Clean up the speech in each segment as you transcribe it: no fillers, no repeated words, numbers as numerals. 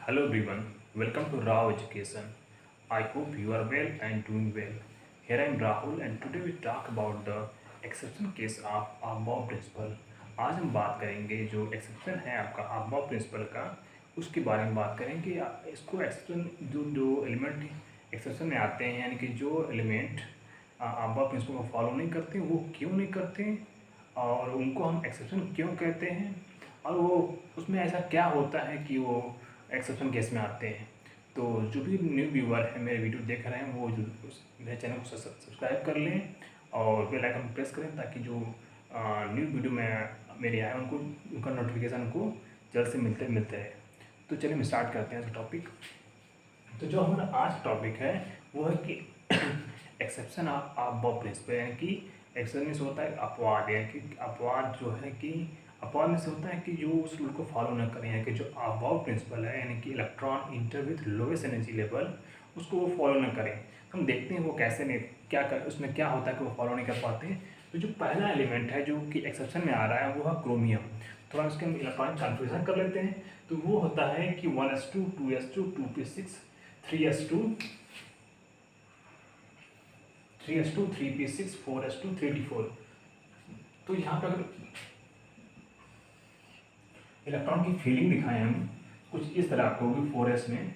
Hello everyone, welcome to Rao Education. I hope you are well and doing well. Here I am Rahul and today we talk about the exception case of Above principle. आज हम बात करेंगे जो exception है आपका Above principal का उसके बारे में बात करेंगे। इसको एक्सेप्शन जो जो एलिमेंट एक्सेप्शन में आते हैं यानी कि जो एलिमेंट Above प्रिंसिपल को फॉलो नहीं करते वो क्यों नहीं करते और उनको हम एक्सेप्शन क्यों कहते हैं और वो उसमें ऐसा क्या होता है कि वो एक्सेप्शन केस में आते हैं। तो जो भी न्यू व्यूअर है मेरे वीडियो देख रहे हैं वो जो मेरे चैनल को सब्सक्राइब कर लें और बेल आइकन प्रेस करें ताकि जो न्यू वीडियो में मेरे आए उनको उनका नोटिफिकेशन उनको जल्द से मिलते मिलते रहे। तो चलिए हम स्टार्ट करते हैं इसका टॉपिक। तो जो हमारा आज टॉपिक है वो है कि एक्सेप्शन ऑफ अबव प्रिंसिपल यानी कि एक्सेप्शन में होता है अपवाद यानी कि अपवाद जो है कि अपवाद में से होता है कि जो उस रूल को फॉलो न करें यानी कि जो अबव प्रिंसिपल है यानी कि electron inter with lowest energy level उसको वो फॉलो न करें। हम देखते हैं वो कैसे नहीं क्या कर उसमें क्या होता है कि वो फॉलो नहीं कर पाते। तो जो पहला एलिमेंट है जो कि एक्सेप्शन में आ रहा है वो है क्रोमियम। थोड़ा उसके हम इलेक्ट्रॉनिक कन्फ्यूजन कर लेते हैं। तो वो होता है कि 1s2 2s2 2p6 3s2 3s2 3p6 4s2 3d4। तो यहाँ पर अगर इलेक्ट्रॉन की फीलिंग दिखाएं हम कुछ इस तरह आपको होगी 4s में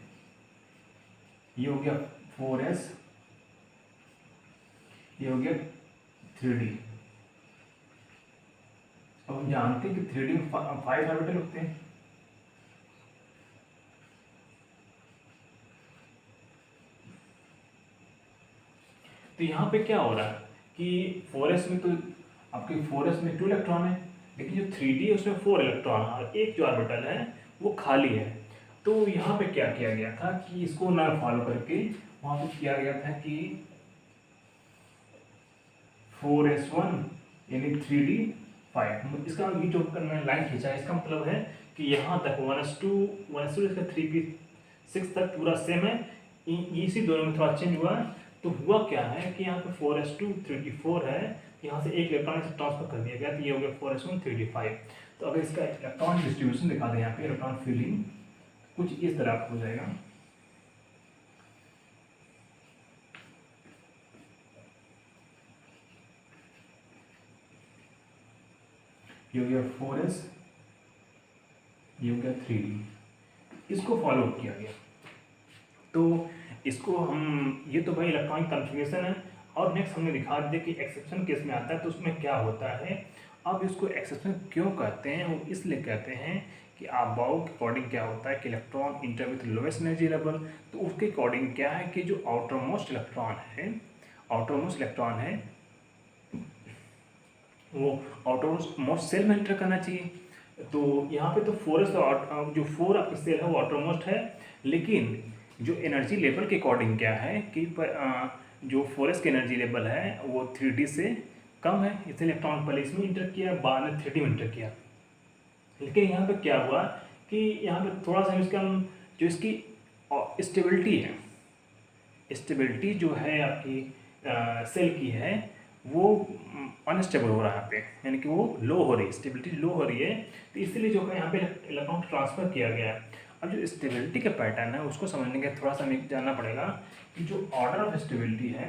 ये हो गया 4s ये हो गया 3d। अब हम जानते हैं कि 3d में 5 ऑर्बिटल होते हैं। तो यहाँ पे क्या हो रहा है कि 4s में तो आपके 4s में 2 इलेक्ट्रॉन है लेकिन जो 3d है उसमें 4 इलेक्ट्रॉन और एक जो ऑर्बिटल है वो खाली है। तो यहाँ पे क्या किया गया था कि इसको ना फॉलो करके वहाँ पे किया गया था कि 4s1 यानी 3d 5। इसका ये जो मैंने लाइन खींचा है इसका मतलब है कि यहाँ तक 1s2 इसका 3p6 तक पूरा सेम है। इसी दोनों में थोड़ा चेंज हुआ है। तो हुआ क्या है कि यहाँ पे 4s2 3d4 है यहाँ से एक इलेक्ट्रॉन से ट्रांसफर कर दिया गया तो ये हो गया 4s1 3d5। तो अगर इसका इलेक्ट्रॉन डिस्ट्रीब्यूशन दिखा दें यहाँ पे इलेक्ट्रॉन फीलिंग कुछ इस तरह हो जाएगा। ये हो गया 4s ये हो गया 3d इसको फॉलो किया गया। तो इसको हम ये तो भाई इलेक्ट्रॉनिक कन्फिग्रेशन है। और नेक्स्ट हमने दिखा दिया कि एक्सेप्शन केस में आता है तो उसमें क्या होता है। अब इसको एक्सेप्शन क्यों कहते हैं वो इसलिए कहते हैं कि अबाउ के अकॉर्डिंग क्या होता है कि electron inter with lowest energy level. तो उसके अकॉर्डिंग क्या है कि जो आउटरमोस्ट इलेक्ट्रॉन है वो आउटरमोस्ट सेल में एंटर करना चाहिए। तो यहाँ पे तो जो 4 आपका सेल है वो आउटरमोस्ट है लेकिन जो एनर्जी लेवल के अकॉर्डिंग क्या है कि जो 4s का एनर्जी लेवल है वो 3d से कम है इसलिए इलेक्ट्रॉन पहले इसमें इंटर किया बाद में 3d में इंटर किया। लेकिन यहाँ पे क्या हुआ कि यहाँ पे थोड़ा सा इसका जो इसकी स्टेबिलिटी जो है आपकी सेल की है वो अनस्टेबल हो रहा है यहाँ पे यानी कि वो लो हो रही है स्टेबिलिटी लो हो रही है। तो इसीलिए जो है यहाँ पे इलेक्ट्रॉन ट्रांसफर किया गया है। अब जो स्टेबिलिटी का पैटर्न है उसको समझने के थोड़ा सा हमें जानना पड़ेगा कि जो ऑर्डर ऑफ स्टेबिलिटी है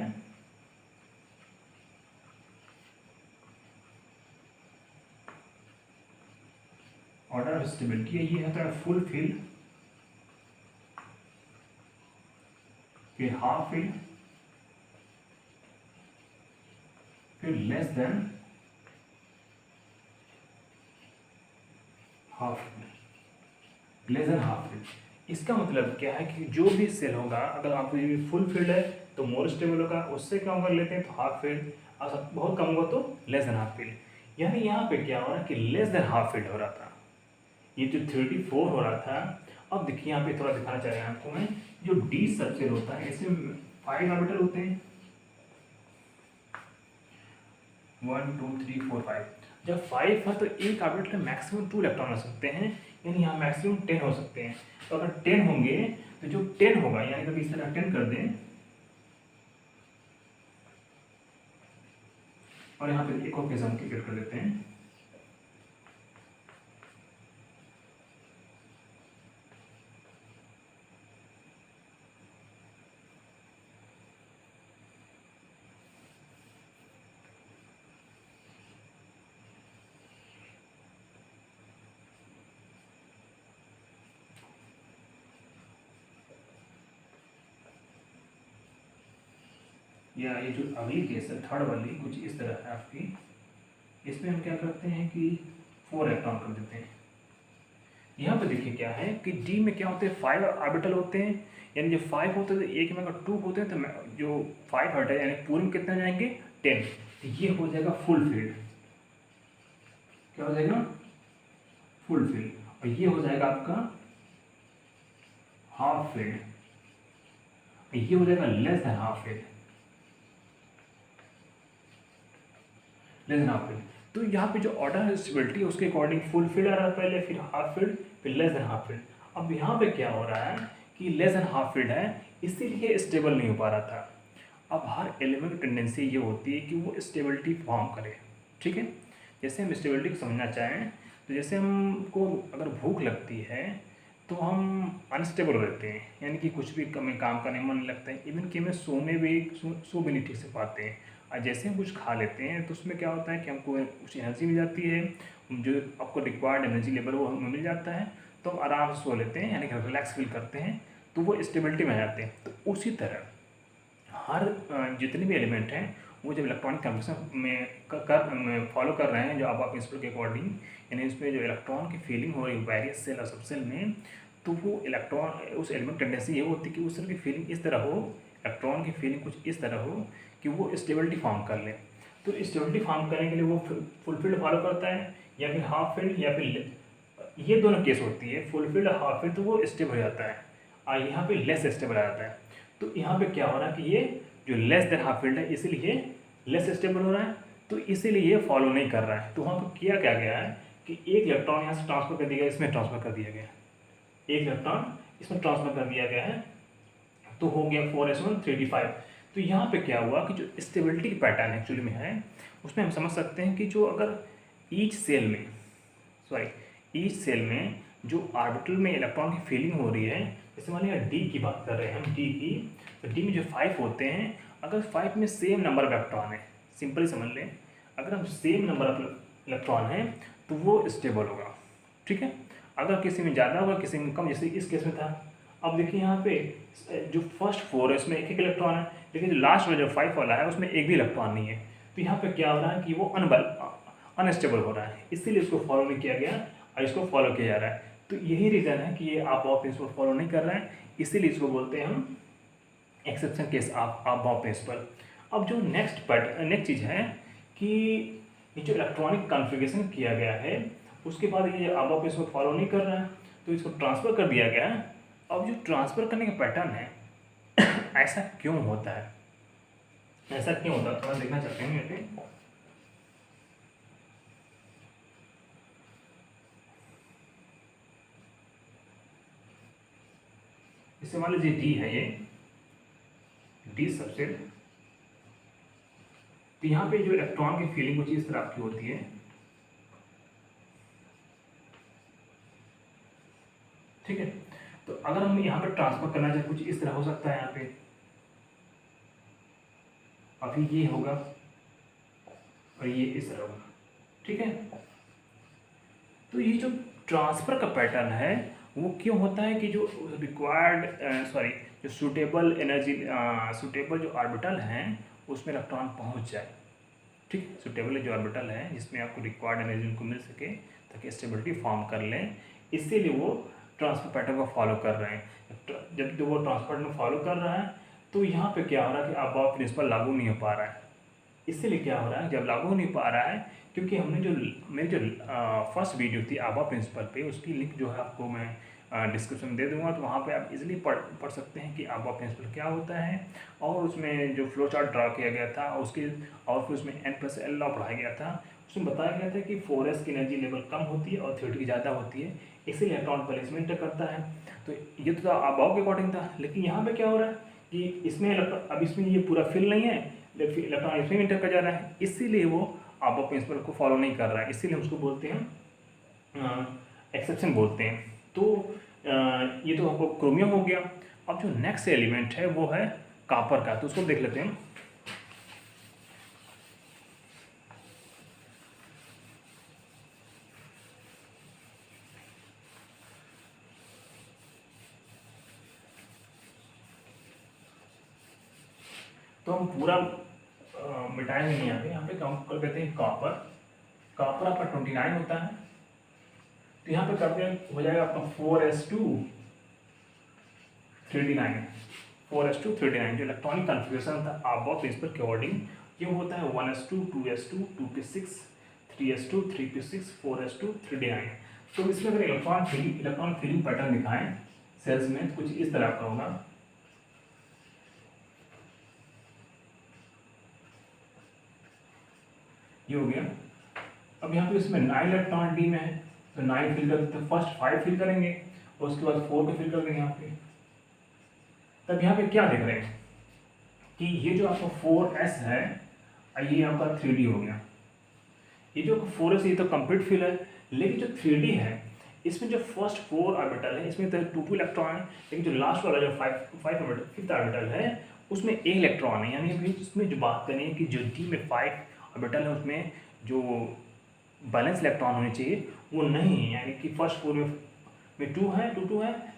ऑर्डर ऑफ स्टेबिलिटी है ये होता है फुल फिल फिर हाफ फिल फिर लेस देन हाफ फिल। इसका मतलब क्या है कि जो भी सेल होगा अगर आपको ये फुल फील्ड है तो मोर स्टेबल होगा उससे कम कर लेते हैं तो हाफ फील्ड और बहुत कम होगा तो लेस देन हाफ फील्ड। यानी यहाँ पे क्या हो रहा है कि लेस देन हाफ फील्ड हो रहा था ये जो 34 हो रहा था। अब देखिए यहाँ पे थोड़ा दिखाना चाह रहे हैं आपको मैं जो डी सबसेल होता है इसमें 5 ऑर्बिटल होते हैं 1 2 3 4 5। जब 5 है तो एक ऑर्बिटल में मैक्सिमम 2 इलेक्ट्रॉन हो सकते हैं यानी यहाँ मैक्सिमम 10 हो सकते हैं। तो अगर 10 होंगे तो जो 10 होगा यानी कभी इस तरह 10 कर दें और यहाँ पे एक और केस हम क्रिएट कर देते हैं। या ये जो अगली केस है थर्ड वाली कुछ इस तरह है आपकी। इसमें हम क्या करते हैं कि 4 इलेक्ट्रॉन कर देते हैं। यहाँ पे देखिए क्या है कि डी में क्या होते हैं 5 ऑर्बिटल होते हैं, यानी जो 5 होते हैं तो एक में अगर 2 होते हैं तो जो 5 हट है यानी पूरे में कितने जाएंगे 10। तो ये हो जाएगा फुल फील्ड। क्या हो जाएगा फुल फील्ड। और ये हो जाएगा आपका हाफ फील्ड। ये हो जाएगा less than half field. Less than half field. तो यहाँ पे जो ऑर्डर स्टेबिलिटी है उसके अकॉर्डिंग फुल फील्ड आ रहा है पहले, फिर हाफ फील्ड, फिर लेस देन हाफ फील्ड। अब यहाँ पे क्या हो रहा है कि लेस देन हाफ फील्ड है इसीलिए स्टेबल नहीं हो पा रहा था। अब हर एलिमेंट की टेंडेंसी ये होती है कि वो स्टेबिलिटी फॉर्म करे। ठीक है, जैसे हम स्टेबिलिटी को समझना चाहें तो जैसे हमको अगर भूख लगती है तो हम अनस्टेबल रहते हैं, यानी कि कुछ भी हमें काम करने में मन नहीं लगता है, इवन कि हमें सोने भी सो भी नहीं ठीक से पाते हैं। और जैसे हम कुछ खा लेते हैं तो उसमें क्या होता है कि हमको कुछ एनर्जी मिल जाती है, जो आपको रिक्वायर्ड एनर्जी लेवल वो हमें मिल जाता है, तो हम आराम से सो लेते हैं, यानी कि रिलैक्स फील करते हैं, तो वो स्टेबिलिटी में आ जाते हैं। तो उसी तरह हर जितने भी एलिमेंट हैं वो जब इलेक्ट्रॉनिक कंफर्मेशन में फॉलो कर रहे हैं जो आप प्रिंसिपल के अकॉर्डिंग, यानी इसमें जो इलेक्ट्रॉन की फीलिंग हो रही है वेरियस सेल और सब सेल में, तो वो इलेक्ट्रॉन उस एलिमेंट टेंडेंसी ये होती है कि उस तरह की फीलिंग इस तरह हो, इलेक्ट्रॉन की फीलिंग कुछ इस तरह हो कि वो स्टेबिलिटी फॉर्म कर ले। तो स्टेबिलिटी फॉर्म करने के लिए वो फुल फील्ड फॉलो करता है या फिर हाफ फील्ड, या फिर ये दोनों केस होती है, फुल फील्ड और हाफ फील्ड, तो वो स्टेबल हो जाता है और यहाँ पे लेस स्टेबल आ जाता है। तो यहाँ पे क्या हो रहा है कि ये जो लेस देन हाफ फील्ड है इसीलिए लेस स्टेबल हो रहा है, तो इसीलिए ये फॉलो नहीं कर रहा है। तो वहाँ पर किया क्या गया है कि एक इलेक्ट्रॉन यहाँ से ट्रांसफर कर दिया गया, इसमें ट्रांसफर कर दिया गया, एक इलेक्ट्रॉन इसमें ट्रांसफर कर दिया गया है, तो हो गया 4s1 3d5। तो यहाँ पे क्या हुआ कि जो स्टेबिलिटी की पैटर्न एक्चुअली में है उसमें हम समझ सकते हैं कि जो अगर ईच सेल में जो ऑर्बिटल में इलेक्ट्रॉन की फीलिंग हो रही है, जैसे मान लिया डी की बात कर रहे हैं हम, डी की, तो डी में जो 5 होते हैं, अगर 5 में सेम नंबर ऑफ इलेक्ट्रॉन है, सिंपली समझ लें, अगर हम सेम नंबर ऑफ इलेक्ट्रॉन है तो वो स्टेबल होगा। ठीक है, अगर किसी में ज़्यादा होगा किसी में कम, जैसे इस केस में था। अब देखिए यहाँ पे जो फर्स्ट 4 है उसमें एक एक इलेक्ट्रॉन है, लेकिन जो लास्ट वाला जो 5 वाला है उसमें एक भी इलेक्ट्रॉन नहीं है। तो यहाँ पे क्या हो रहा है कि वो अनस्टेबल हो रहा है, इसीलिए इसको फॉलो नहीं किया गया और इसको फॉलो किया जा रहा है। तो यही रीज़न है कि ये आप प्रिंसिपल फॉलो नहीं कर रहा है, इसीलिए इसको बोलते हैं हम एक्सेप्शन केस आप प्रिंसिपल। अब जो नेक्स्ट चीज़ है कि ये जो इलेक्ट्रॉनिक कॉन्फ़िगरेशन किया गया है उसके बाद ये आप प्रिंसिपल फॉलो नहीं कर रहा है, तो इसको ट्रांसफ़र कर दिया गया है। अब जो ट्रांसफ़र करने का पैटर्न है ऐसा क्यों होता है, ऐसा क्यों होता है थोड़ा देखना चाहते हैं मेरे। इससे मान लीजिए डी है, ये डी सबसेट, तो यहाँ पे जो इलेक्ट्रॉन की फीलिंग कुछ इस तरह की होती है। ठीक है, तो अगर हम यहाँ पे ट्रांसफर करना चाहे कुछ इस तरह हो सकता है, यहाँ पे अभी ये होगा और ये इस तरह होगा। ठीक है, तो ये जो ट्रांसफ़र का पैटर्न है वो क्यों होता है कि जो जो सूटेबल जो ऑर्बिटल हैं उसमें इलेक्ट्रॉन पहुंच जाए। ठीक, सूटेबल जो ऑर्बिटल है जिसमें आपको रिक्वायर्ड एनर्जी उनको मिल सके ताकि स्टेबिलिटी फॉर्म कर लें, इसीलिए वो ट्रांसफर पैटर्न को फॉलो कर रहे हैं। जब वो ट्रांसफर पैटर्न फॉलो कर रहा है तो यहाँ पे क्या हो रहा है कि अब प्रिंसिपल लागू नहीं हो पा रहा है। इसीलिए क्या हो रहा है जब लागू नहीं पा रहा है, क्योंकि हमने मेरी जो फर्स्ट वीडियो थी आबा प्रिंसिपल पे, उसकी लिंक जो है आपको मैं डिस्क्रिप्शन में दे दूंगा, तो वहाँ पे आप इजीली पढ़ सकते हैं कि आबा प्रिंसिपल क्या होता है, और उसमें जो फ्लो चार्ट ड्रा किया गया था उसके, और फिर उसमें n+l लॉ पढ़ाया गया था। उसमें बताया गया था कि 4s की एनर्जी लेवल कम होती है और 3 की ज़्यादा होती है, इसीलिए इलेक्ट्रॉन प्लेसमेंट करता है। तो ये तो आबाव के अकॉर्डिंग था, लेकिन यहाँ पे क्या हो रहा है कि इसमें अब इसमें ये पूरा फिल नहीं है, इलेक्ट्रॉन इसमें इंटर कर जा रहा है, इसीलिए वो आबा प्रिंसिपल को फॉलो नहीं कर रहा है, इसीलिए हम उसको बोलते हैं एक्सेप्शन बोलते हैं। तो ये तो आपको क्रोमियम हो गया। अब जो नेक्स्ट एलिमेंट है वो है कॉपर का, तो उसको देख लेते हैं। तो हम पूरा मिटाएंगे नहीं, यहाँ पे काम कर देते हैं कॉपर। कॉपर आपका 29 होता है, तो यहाँ पे करते हैं हो जाएगा आपका 4s2 3d9। 4s2 3d9 जो इलेक्ट्रॉनिक कन्फिग्रेशन था आबा प्रिंसिपल के अकॉर्डिंग ये होता है 1s2 2s2 2p6 3s2 3p6 4s2 3d9। तो इसमें अगर इलेक्ट्रॉन फीलिंग पैटर्न दिखाएं सेल्स में तो कुछ इस तरह का होगा। ये हो गया। अब यहाँ पे इसमें 9 इलेक्ट्रॉन डी में है, तो 9 फिल करते तो फर्स्ट 5 फिल करेंगे और उसके बाद 4 को फिल कर देंगे यहाँ पे। तब यहाँ पे क्या देख रहे हैं कि ये जो आपका 4s है ये आपका 3d हो गया। ये जो 4s ये तो कंप्लीट फिल है, लेकिन जो 3d है इसमें जो फर्स्ट 4 ऑर्बिटल है इसमें तो 2 इलेक्ट्रॉन है, लेकिन जो लास्ट वाला जो 5 ऑर्बिटल 5th ऑर्बिटल है उसमें 1 इलेक्ट्रॉन है। यानी अभी इसमें जो बात करें कि जो डी में 5 ऑर्बिटल है उसमें जो बैलेंस इलेक्ट्रॉन होने चाहिए वो नहीं है, यानी कि फर्स्ट 4 में 2 है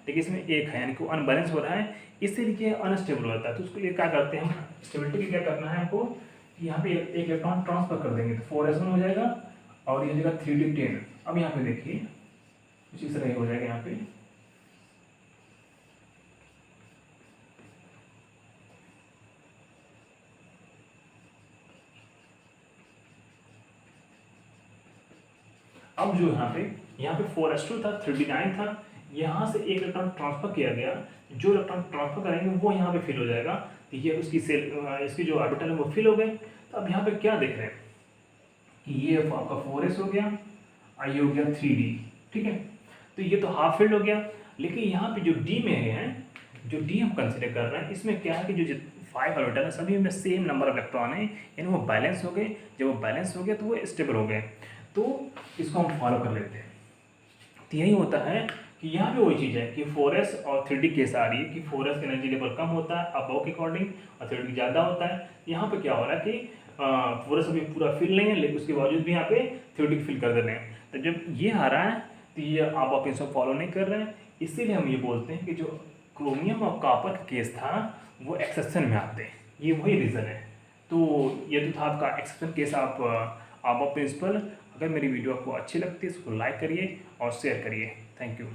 लेकिन इसमें 1 है, यानी कि अनबैलेंस हो रहा है, इसलिए अनस्टेबल हो जाता है। तो उसके लिए क्या करते हैं हम, स्टेबिलिटी के क्या करना है हमको कि यहाँ पे एक इलेक्ट्रॉन ट्रांसफर कर देंगे तो 4s1 हो जाएगा और ये हो जाएगा 3d10। अब यहाँ पे देखिए कुछ इस तरह हो जाएगा यहाँ पे। अब जो यहाँ पे 4s2 था 3d9 था, यहाँ से एक इलेक्ट्रॉन ट्रांसफर किया गया, जो इलेक्ट्रॉन ट्रांसफर करेंगे वो यहाँ पे फिल हो जाएगा। तो ये उसकी इसकी जो ऑर्बिटल है वो फिल हो गए। तो अब यहाँ पे क्या देख रहे हैं कि ये आपका 4s हो गया और ये हो गया 3d, ठीक है। तो ये तो हाफ फिल्ड हो गया, लेकिन यहाँ पे जो डी में है, जो डी हम कंसिडर कर रहे हैं इसमें क्या है कि जो 5 ऑर्बिटल है सभी में सेम नंबर ऑफ इलेक्ट्रॉन है, यानी वो बैलेंस हो गए। जब वो बैलेंस हो गया तो वो स्टेबल हो गए, तो इसको हम फॉलो कर लेते हैं। तो यही होता है कि यहाँ पे वही चीज़ है कि 4s और 3d केस आ रही है कि 4s का एनर्जी लेवल कम होता है अबव के अकॉर्डिंग और 3d ज़्यादा होता है। यहाँ पे क्या हो रहा है कि 4s अभी पूरा फिल नहीं है, लेकिन उसके बावजूद भी यहाँ पे 3d फिल कर दे रहे हैं। तो जब ये आ रहा है तो ये आप इसको फॉलो नहीं कर रहे हैं, इसीलिए हम ये बोलते हैं कि जो क्रोमियम और कॉपर का केस था वो एक्सेप्शन में आते हैं, ये वही रीज़न है। तो ये तो था आपका एक्सेप्शन केस आप प्रिंसिपल। अगर मेरी वीडियो आपको अच्छी लगती है इसको लाइक करिए और शेयर करिए। Thank you.